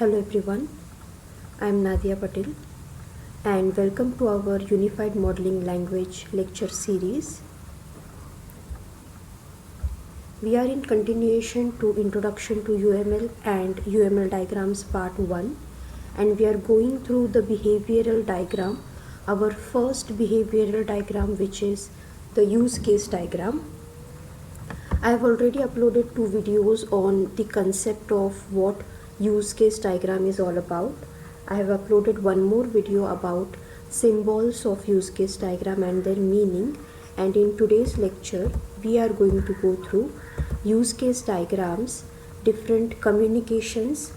Hello everyone, I am Nadia Patil and welcome to our Unified Modeling Language lecture series. We are in continuation to Introduction to UML and UML Diagrams Part 1, and we are going through the behavioral diagram, our first behavioral diagram, which is the use case diagram. I have already uploaded 2 videos on the concept of what use case diagram is all about. I have uploaded one more video about symbols of use case diagram and their meaning, and in today's lecture we are going to go through use case diagrams, different communications,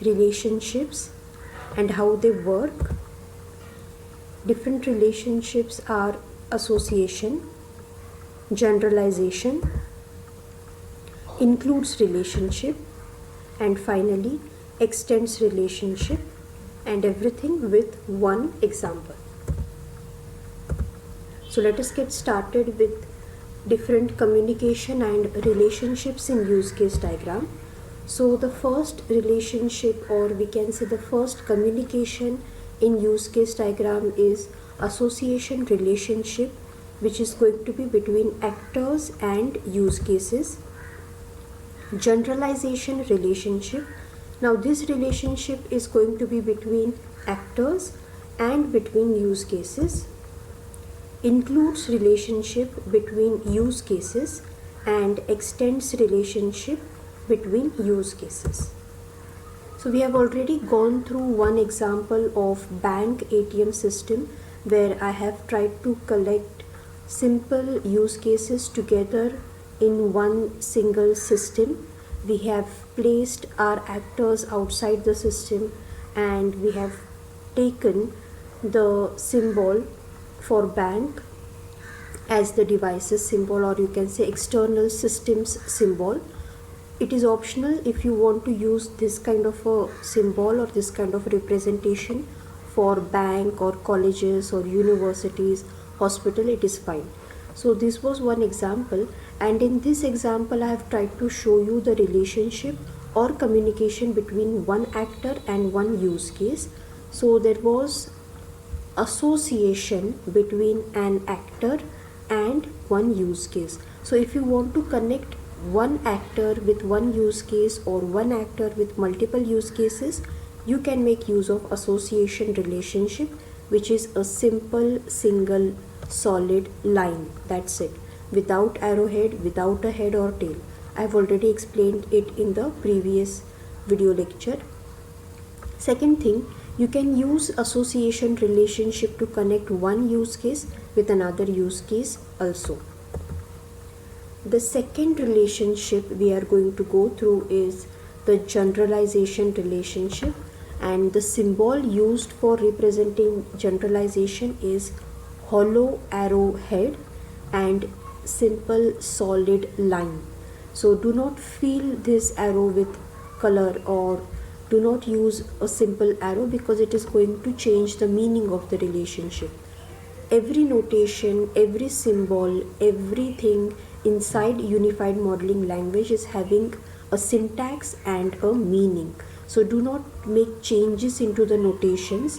relationships and how they work. Different relationships are association, generalization, includes relationship, and finally extends relationship, and everything with one example. So let us get started with different communication and relationships in use case diagram. So the first relationship, or we can say the first communication in use case diagram, is association relationship, which is going to be between actors and use cases. Generalization relationship, now this relationship is going to be between actors and between use cases. Includes relationship between use cases and extends relationship between use cases. So we have already gone through one example of bank ATM system where I have tried to collect simple use cases together in one single system. We have placed our actors outside the system and we have taken the symbol for bank as the devices symbol, or you can say external systems symbol. It is optional if you want to use this kind of a symbol or this kind of representation for bank or colleges or universities, hospital, it is fine. So this was one example, and in this example I have tried to show you the relationship or communication between one actor and one use case. So there was association between an actor and one use case. So if you want to connect one actor with one use case or one actor with multiple use cases, you can make use of association relationship, which is a simple single solid line. That's it, without arrowhead, without a head or tail. I've already explained it in the previous video lecture. Second thing, you can use association relationship to connect one use case with another use case also. The second relationship we are going to go through is the generalization relationship, and the symbol used for representing generalization is hollow arrowhead and simple solid line. So do not fill this arrow with color, or do not use a simple arrow, because it is going to change the meaning of the relationship. Every notation, every symbol, everything inside unified modeling language is having a syntax and a meaning. So do not make changes into the notations.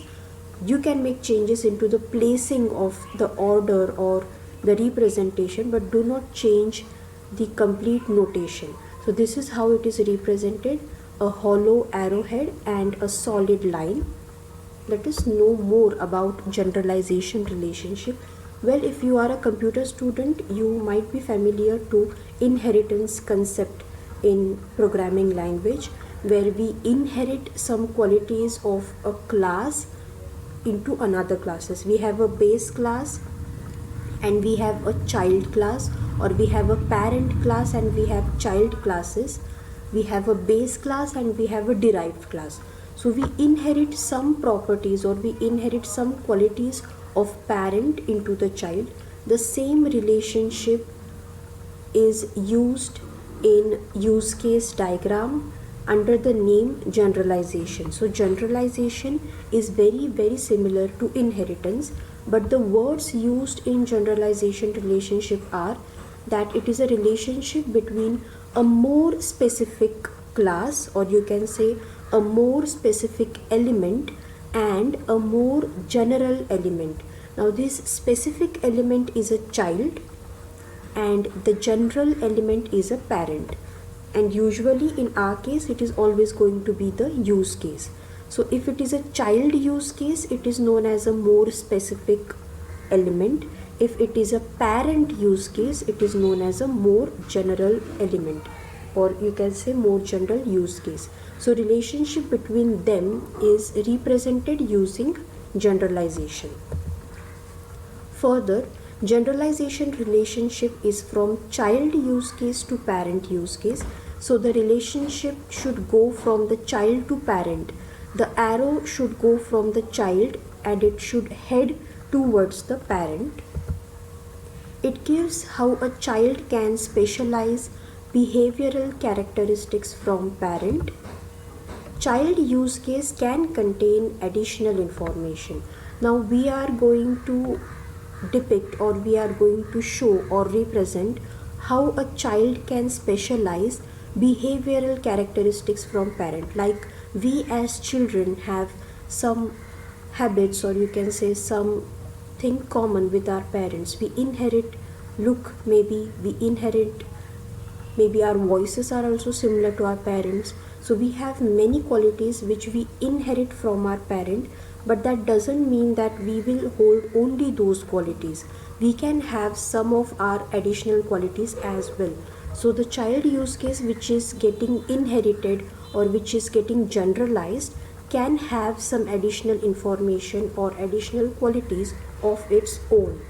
You can make changes into the placing of the order or the representation, but do not change the complete notation. So this is how it is represented: a hollow arrowhead and a solid line. Let us know more about generalization relationship. Well, if you are a computer student, you might be familiar to inheritance concept in programming language, where we inherit some qualities of a class into another classes. We have a base class and we have a child class, or we have a parent class and we have child classes. We have a base class and we have a derived class. So we inherit some properties, or we inherit some qualities of parent into the child. The same relationship is used in use case diagram under the name generalization. So generalization is very similar to inheritance, but the words used in generalization relationship are that it is a relationship between a more specific class, or you can say a more specific element and a more general element. Now this specific element is a child and the general element is a parent, and usually in our case it is always going to be the use case. So if it is a child use case, it is known as a more specific element. If it is a parent use case, it is known as a more general element, or you can say more general use case. So relationship between them is represented using generalization. Further, generalization relationship is from child use case to parent use case. So the relationship should go from the child to parent. The arrow should go from the child and it should head towards the parent. It gives how a child can specialize behavioral characteristics from parent. Child use case can contain additional information. Now we are going to depict, or we are going to show or represent how a child can specialize behavioral characteristics from parent. Like we as children have some habits, or you can say something common with our parents. We inherit look, maybe we inherit, maybe our voices are also similar to our parents. So we have many qualities which we inherit from our parent, but that doesn't mean that we will hold only those qualities. We can have some of our additional qualities as well. So the child use case which is getting inherited or which is getting generalized can have some additional information or additional qualities of its own.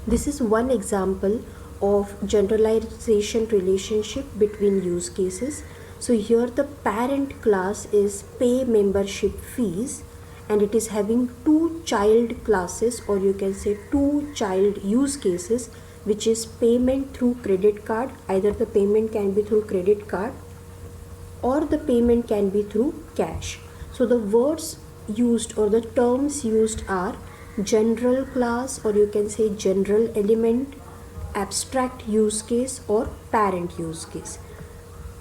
This is one example of generalization relationship between use cases. So here the parent class is pay membership fees, and it is having two child classes, or you can say two child use cases, which is payment through credit card. Either the payment can be through credit card or the payment can be through cash. So the words used or the terms used are general class, or you can say general element, abstract use case, or parent use case.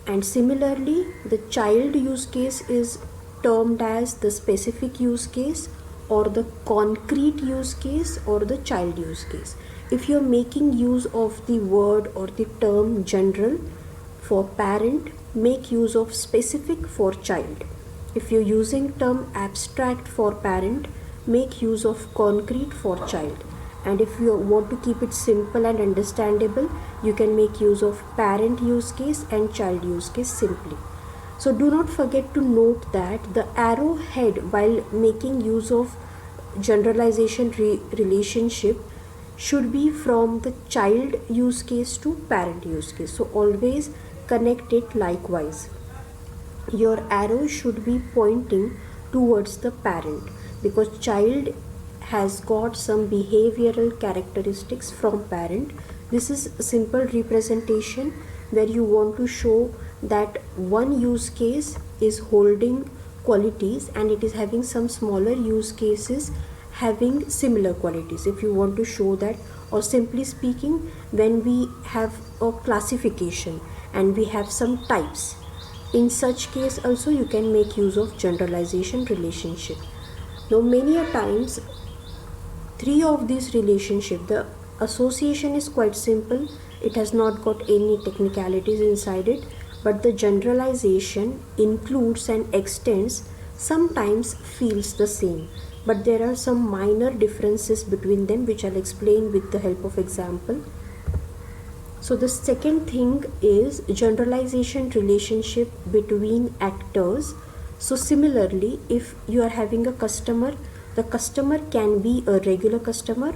And similarly, the child use case is termed as the specific use case, or the concrete use case, or the child use case. If you're making use of the word or the term general for parent, make use of specific for child. If you're using term abstract for parent, make use of concrete for child. And if you want to keep it simple and understandable, you can make use of parent use case and child use case simply. So do not forget to note that the arrowhead while making use of generalization relationship should be from the child use case to parent use case. So always connect it likewise. Your arrow should be pointing towards the parent, because child has got some behavioral characteristics from parent. This is a simple representation where you want to show that one use case is holding qualities and it is having some smaller use cases having similar qualities. If you want to show that, or simply speaking, when we have a classification and we have some types, in such case also you can make use of generalization relationship. Now many a times three of these relationship, the association is quite simple, it has not got any technicalities inside it, but the generalization includes and extends sometimes feels the same, but there are some minor differences between them which I'll explain with the help of example. So the second thing is generalization relationship between actors. So similarly, if you are having a customer, the customer can be a regular customer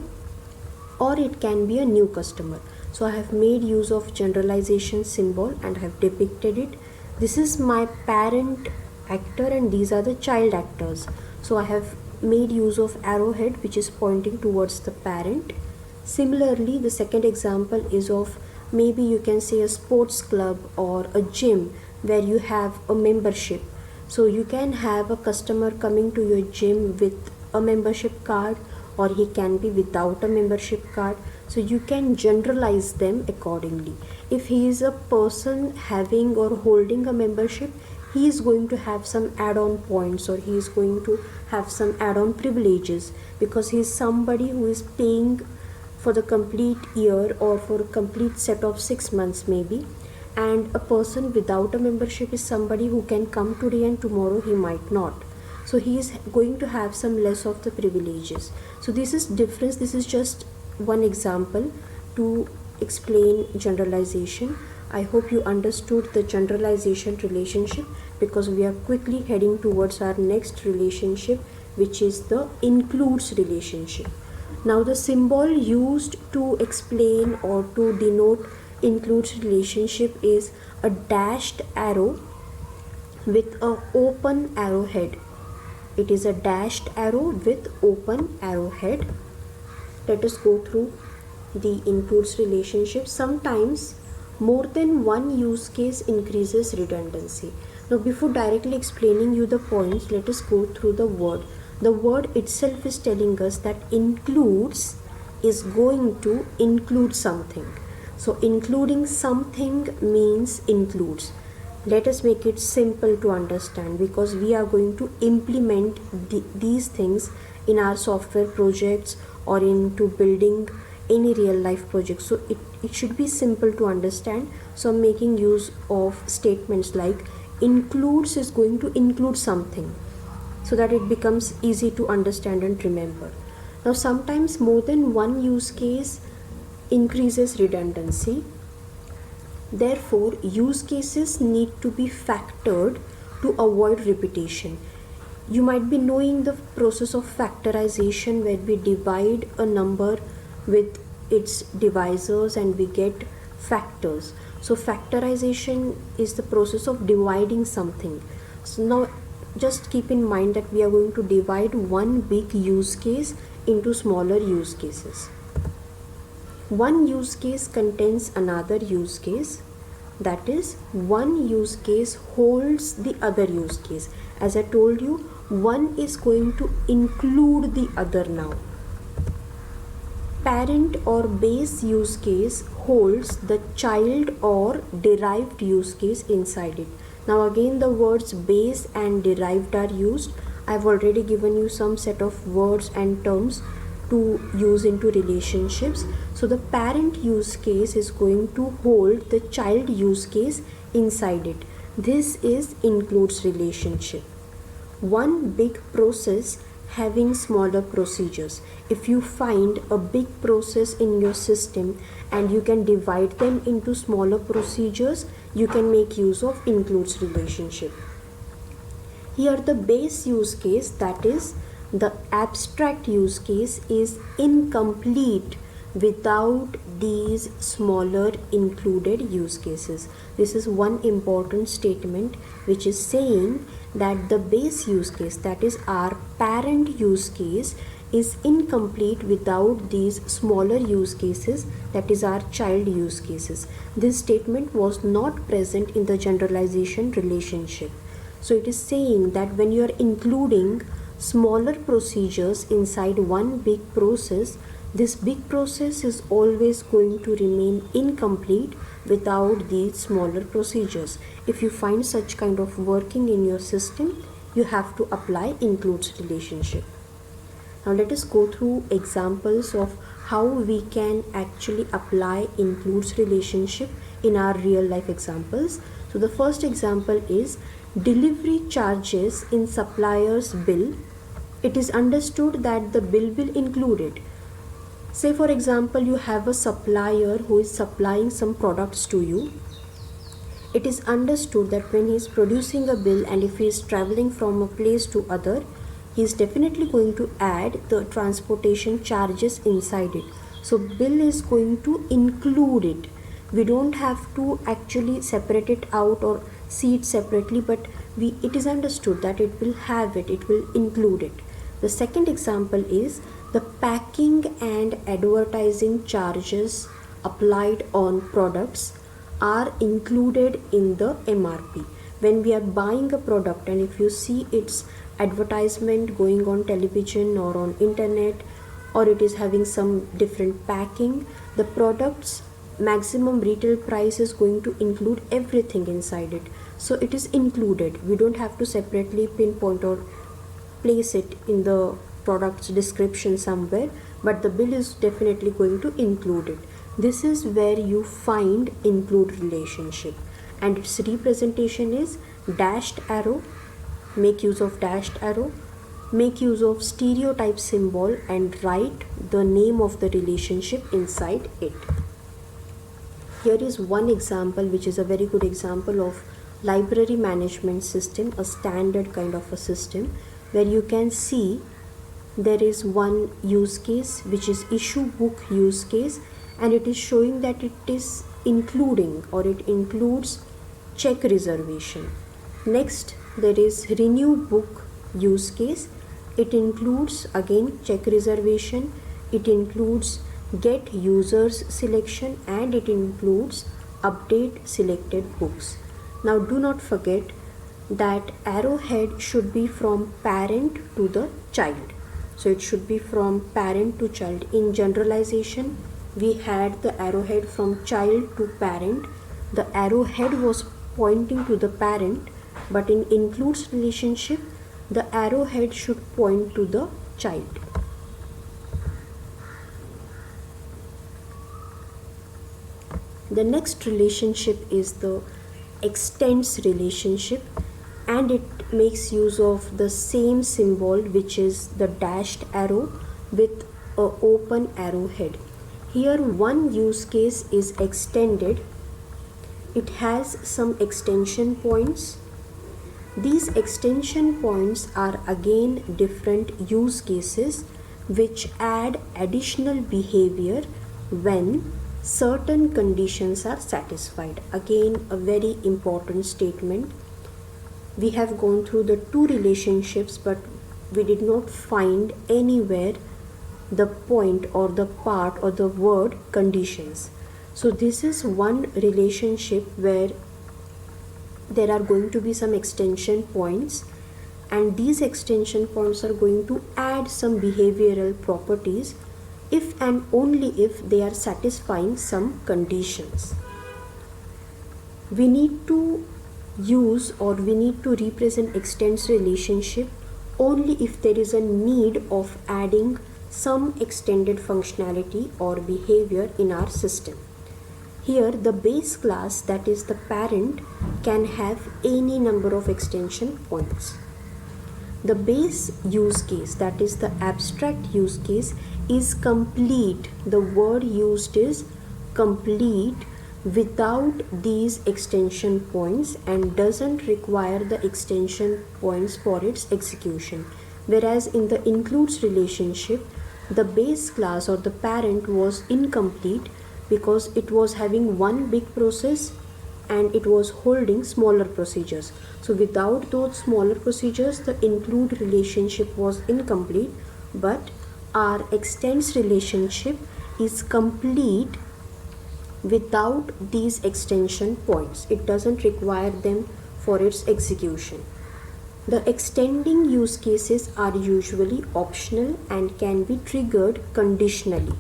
or it can be a new customer. So I have made use of generalization symbol and have depicted it. This is my parent actor and these are the child actors. So I have made use of arrowhead which is pointing towards the parent. Similarly, the second example is of maybe you can say a sports club or a gym where you have a membership. So you can have a customer coming to your gym with a membership card, or he can be without a membership card. So you can generalize them accordingly. If he is a person having or holding a membership, he is going to have some add-on points, or he is going to have some add-on privileges, because he is somebody who is paying for the complete year or for a complete set of 6 months maybe. And a person without a membership is somebody who can come today and tomorrow he might not. So he is going to have some less of the privileges. So this is difference. This is just one example to explain generalization. I hope you understood the generalization relationship, because we are quickly heading towards our next relationship, which is the includes relationship. Now the symbol used to explain or to denote includes relationship is a dashed arrow with a open arrowhead. It is a dashed arrow with open arrowhead. Let us go through the includes relationship. Sometimes more than one use case increases redundancy. Now before directly explaining you the points, let us go through the word. The word itself is telling us that includes is going to include something. So including something means includes. Let us make it simple to understand, because we are going to implement these things in our software projects or into building any real life project. So it should be simple to understand. So I'm making use of statements like includes is going to include something, so that it becomes easy to understand and remember. Now sometimes more than one use case increases redundancy. Therefore, use cases need to be factored to avoid repetition. You might be knowing the process of factorization, where we divide a number with its divisors and we get factors. So factorization is the process of dividing something. So now just keep in mind that we are going to divide one big use case into smaller use cases. One use case contains another use case. That is, one use case holds the other use case. As I told you, one is going to include the other now. Parent or base use case holds the child or derived use case inside it. Now again the words base and derived are used. I've already given you some set of words and terms to use into relationships. So the parent use case is going to hold the child use case inside it. This is includes relationship. One big process having smaller procedures. If you find a big process in your system and you can divide them into smaller procedures, you can make use of includes relationship. Here the base use case, that is the abstract use case, is incomplete without these smaller included use cases. This is one important statement which is saying that the base use case, that is our parent use case, is incomplete without these smaller use cases, that is our child use cases. This statement was not present in the generalization relationship. So it is saying that when you are including smaller procedures inside one big process, this big process is always going to remain incomplete without these smaller procedures. If you find such kind of working in your system, you have to apply includes relationship. Now let us go through examples of how we can actually apply includes relationship in our real life examples. So the first example is delivery charges in supplier's bill. It is understood that the bill will include it. Say for example, you have a supplier who is supplying some products to you. It is understood that when he is producing a bill and if he is traveling from a place to other, he is definitely going to add the transportation charges inside it. So bill is going to include it. We don't have to actually separate it out or see it separately, but it is understood that it will have it, it will include it. The second example is the packing and advertising charges applied on products are included in the MRP. When we are buying a product and if you see its advertisement going on television or on internet, or it is having some different packing, the product's maximum retail price is going to include everything inside it. so it is included. We don't have to separately pinpoint or place it in the product's description somewhere, but the bill is definitely going to include it. This is where you find include relationship, and its representation is dashed arrow. Make use of dashed arrow. Make use of stereotype symbol and write the name of the relationship inside it. Here is one example which is a very good example of library management system, a standard kind of a system, where you can see there is one use case which is issue book use case, and it is showing that it is including or it includes check reservation. Next, there is renew book use case. It includes again check reservation, it includes get users selection, and it includes update selected books. Now do not forget that arrowhead should be from parent to the child. So it should be from parent to child. In generalization, we had the arrowhead from child to parent. The arrowhead was pointing to the parent, but in includes relationship, the arrowhead should point to the child. The next relationship is the extends relationship, and it makes use of the same symbol, which is the dashed arrow with a open arrowhead. Here one use case is extended. It has some extension points. These extension points are again different use cases which add additional behavior when certain conditions are satisfied. Again, a very important statement. We have gone through the two relationships, but we did not find anywhere the point or the part or the word conditions. So this is one relationship where there are going to be some extension points, and these extension points are going to add some behavioral properties if and only if they are satisfying some conditions. We need to use or we need to represent extends relationship only if there is a need of adding some extended functionality or behavior in our system. Here the base class, that is the parent, can have any number of extension points. The base use case, that is the abstract use case, is complete. The word used is complete without these extension points and doesn't require the extension points for its execution. Whereas in the includes relationship, the base class or the parent was incomplete because it was having one big process and it was holding smaller procedures. So without those smaller procedures, the include relationship was incomplete, but our extends relationship is complete without these extension points. It doesn't require them for its execution. The extending use cases are usually optional and can be triggered conditionally.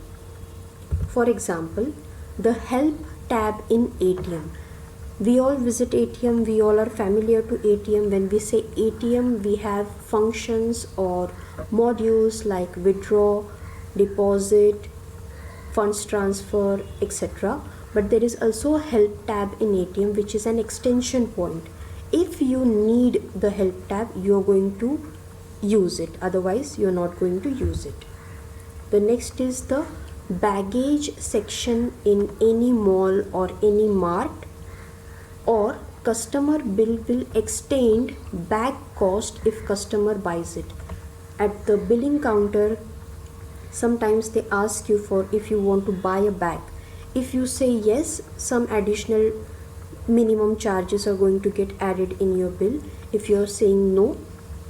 For example, the help tab in ATM. We all visit ATM, we all are familiar to ATM. When we say ATM, we have functions or modules like withdraw, deposit, funds transfer, etc. But there is also a help tab in ATM, which is an extension point. If you need the help tab, you are going to use it, otherwise you are not going to use it. The next is the baggage section in any mall or any mart, or customer bill will extend bag cost if customer buys it. At the billing counter, sometimes they ask you for if you want to buy a bag. If you say yes, some additional minimum charges are going to get added in your bill. If you are saying no,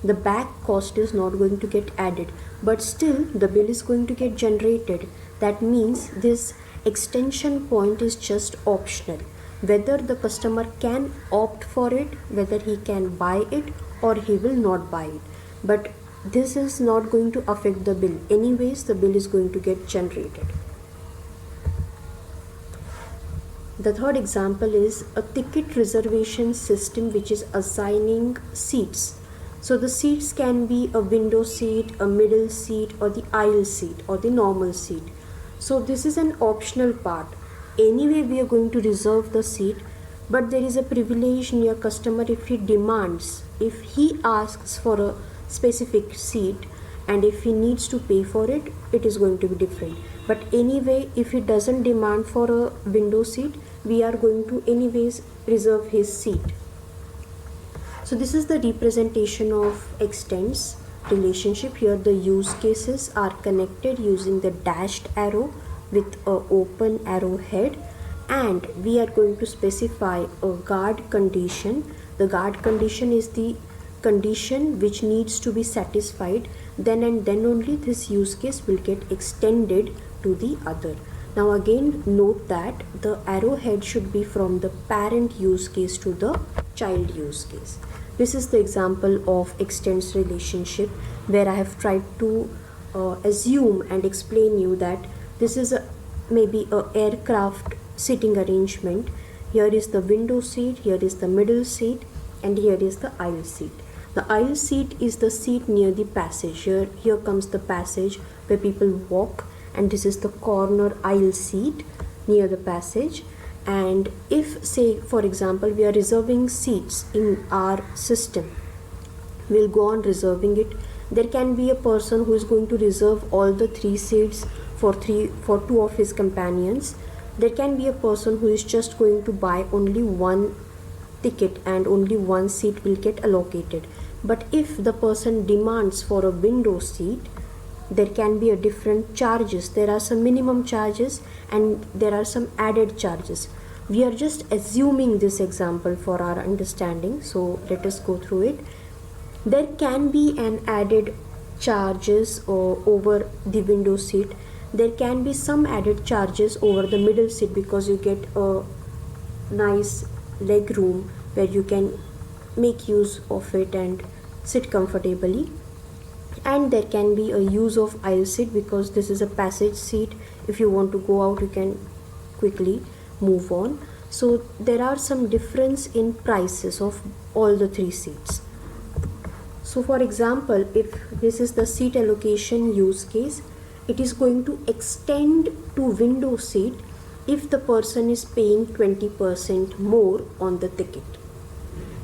the bag cost is not going to get added, but still the bill is going to get generated. That means this extension point is just optional. Whether the customer can opt for it, whether he can buy it or he will not buy it, but this is not going to affect the bill. Anyways, the bill is going to get generated. The third example is a ticket reservation system which is assigning seats. So the seats can be a window seat, a middle seat, or the aisle seat, or the normal seat. So this is an optional part. Anyway, we are going to reserve the seat, but there is a privilege in your customer if he demands, if he asks for a specific seat, and if he needs to pay for it, it is going to be different. But anyway, if he doesn't demand for a window seat, we are going to anyways reserve his seat. So this is the representation of extends relationship. Here the use cases are connected using the dashed arrow with a open arrow head, and we are going to specify a guard condition. The guard condition is the condition which needs to be satisfied, then and then only this use case will get extended to the other. Now again note that the arrowhead should be from the parent use case to the child use case. This is the example of extends relationship where I have tried to assume and explain you that this is maybe a aircraft seating arrangement. Here is the window seat, here is the middle seat, and here is the aisle seat. The aisle seat is the seat near the passage. Here comes the passage where people walk, and this is the corner aisle seat near the passage. And if, say for example, we are reserving seats in our system, we'll go on reserving it. There can be a person who is going to reserve all the 3 seats for 2 of his companions. There can be a person who is just going to buy only 1 ticket and only 1 seat will get allocated. But if the person demands for a window seat, there can be a different charges. There are some minimum charges and there are some added charges. We are just assuming this example for our understanding, so let us go through it. There can be an added charges over the window seat. There can be some added charges over the middle seat because you get a nice leg room where you can make use of it and sit comfortably. And there can be a use of aisle seat because this is a passage seat. If you want to go out, you can quickly move on. So there are some difference in prices of all the 3 seats. So for example, if this is the seat allocation use case, it is going to extend to window seat if the person is paying 20% more on the ticket.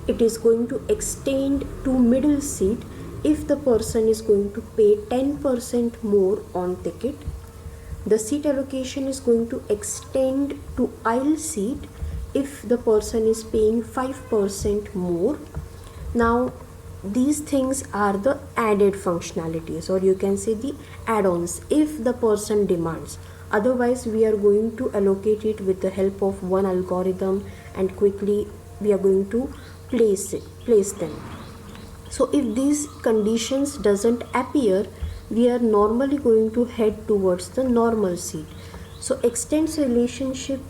It is going to extend to middle seat if the person is going to pay 10% more on ticket. The seat allocation is going to extend to aisle seat if the person is paying 5% more. Now these things are the added functionalities, or you can say the add-ons if the person demands. Otherwise we are going to allocate it with the help of one algorithm and quickly we are going to place them. So if these conditions doesn't appear, we are normally going to head towards the normal seat. So extends relationship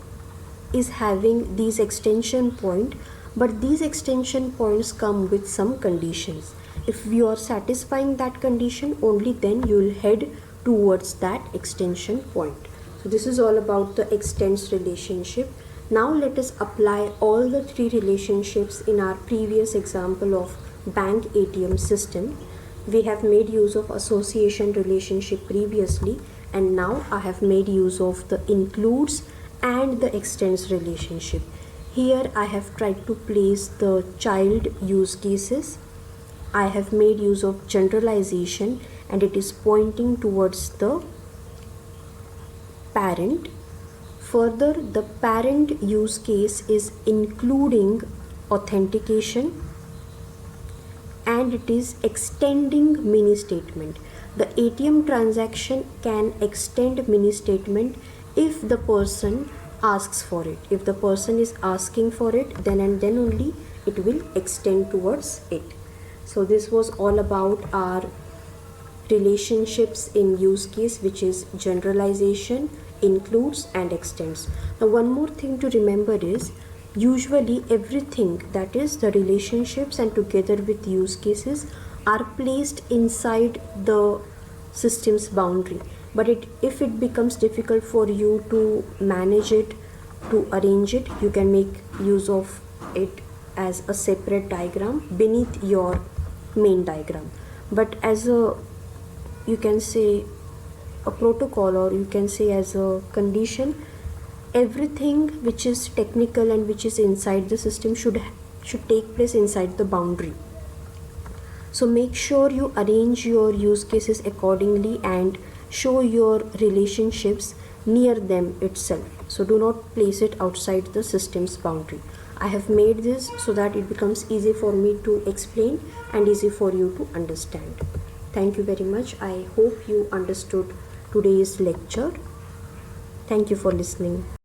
is having these extension point, but these extension points come with some conditions. If you are satisfying that condition, only then you will head towards that extension point. So this is all about the extends relationship. Now let us apply all the 3 relationships in our previous example of bank ATM system. We have made use of association relationship previously, and now I have made use of the includes and the extends relationship. Here I have tried to place the child use cases. I have made use of generalization and it is pointing towards the parent. Further, the parent use case is including authentication and it is extending mini statement. The ATM transaction can extend mini statement if the person asks for it. If the person is asking for it, then and then only it will extend towards it. So this was all about our relationships in use case, which is generalization, includes and extends. Now one more thing to remember is usually everything, that is the relationships and together with use cases, are placed inside the system's boundary. But if it becomes difficult for you to manage it to arrange it, you can make use of it as a separate diagram beneath your main diagram. But as a, you can say, a protocol, or you can say as a condition, everything which is technical and which is inside the system should take place inside the boundary. So make sure you arrange your use cases accordingly and show your relationships near them itself. So do not place it outside the system's boundary. I have made this so that it becomes easy for me to explain and easy for you to understand. Thank you very much. I hope you understood today's lecture. Thank you for listening.